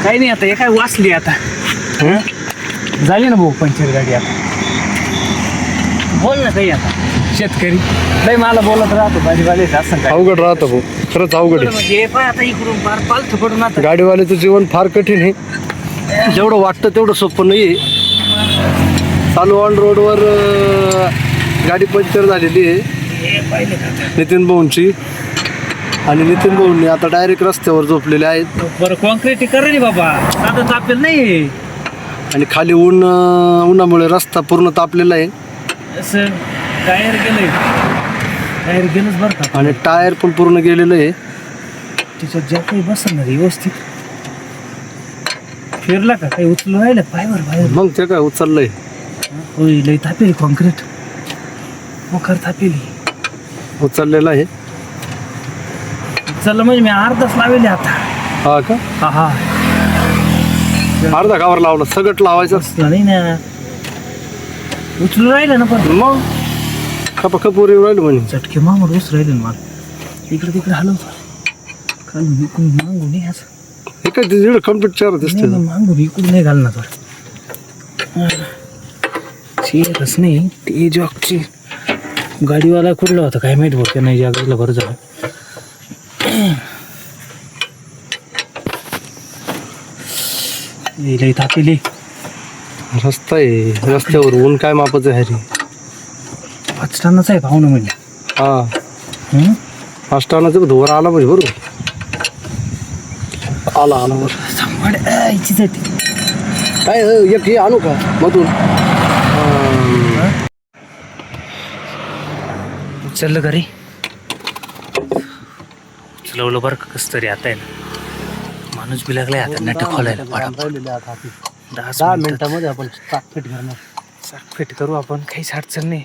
काही नाही आता हे काय वाचली आता झाली ना भाऊ पंचर गाडी आता बोल ना काही आता शेतकरी लय मला बोलत राहतो भाजीवाले असं काय अवघड राहतं भाऊ खरंच अवघड आहे म्हणजे पाय आता इकडून पार पालथ पडून आता गाडीवाल्याचं जीवन फार कठीण आहे जेवढं वाटतं तेवढं सोपं नाही आहे चालू ऑन रोडवर गाडी पंक्चर झालेली आहे हे पाहिले का नितीन भाऊंची आणि नितीन भाऊंनी आता डायरेक्ट रस्त्यावर झोपलेले आहेत बरं कॉन्क्रीट करा रे बाबा आता तापेल नाही आणि खाली उन्हामुळे रस्ता पूर्ण तापलेला आहे असं टायर गेलंय टायर गेलंच बरं का आणि टायर पण पूर्ण गेलेलं आहे तिच्यात ज्या काही बसणार व्यवस्थित फिरला का काही उचलून राहिलं पायवर बाहेर मग ते काय उचललंय होय लई तापेल कॉन्क्रीट मोखर तापेली उचललेलं आहे चल म्हणजे मी अर्धाच लावेले आता हा का हा हा अर्धा कावर लावला सगट लावायचं बसला नाही ना उचलून राहिलं ना पण मग खपाखपोरी राहिलं म्हणे चटके मागून बस राहिले ना मला इकडे तिकडे हलवतो खालून इकडून मागून नाही असं हे काय तिकडे कम्प्लीट चार दिसते नाही, मागून इकडून नाही घालणार तर चेअरच नाही ते जॉकची गाडीवाला कुठला होता काय माहिती बघ नाही जागेला बरं झालं लई तापेली रस्ता आहे रस्त्यावर ऊन काय मापाचं आहे रे 5 टनाचा आहे पाहुणं म्हणजे हा अष्टावनाचं धुवर आला म्हणजे बरोबर आला काय एक हे आणू का मधून उचललं घरी उचलवलं बरं का कसं तरी आता आहे ना माणूस बी लागलाय आता नट खोलायला पाडा 10 मिनिटामध्ये आपण चाकफेट करणार चाकफेट करू आपण काहीच अडचण नाही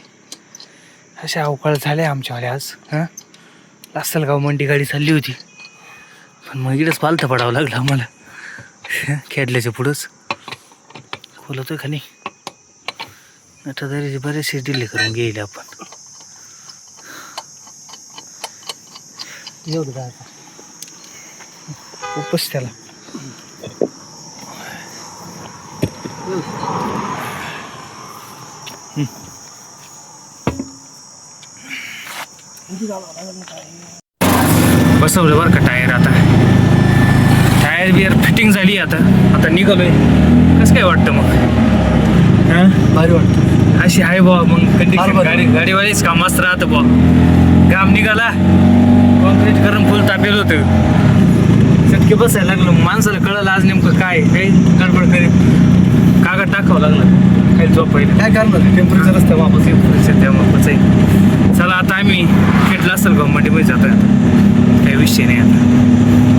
अशा अवकाळ झाल्या आमच्यावाले आज हां लासलगाव मंडी गाडी चालली होती पण मग इकडेच पालथं पडावं लागलं आम्हाला खेडल्याच्या पुढंच खोलतोय खाली आता तरी बरेचसे दिल्ली करून गेले आपण एवढं काय उपस त्याला बसवलं बरं का टायर आता टायर बियर फिटिंग झाली आता आता निघालोय कसं काय वाटतं मग हां भारी वाटतं अशी आहे बुवा मग कंडिशन गाडीवालीच काम मस्त राहतं बुवा काम निघाला कॉन्क्रीट करून फुल तापेल होतं चटके बसायला लागलं माणसाला कळलं आज नेमकं काय काही गडबड करीत कागद टाकावं लागलं काही झोपायला काय करणार टेम्परेचर असतं वापस टेम्परेचर त्या वापस आहे चला आता आम्ही खेटला असेल का मंडीमध्ये जातोय आता काही विषय नाही आता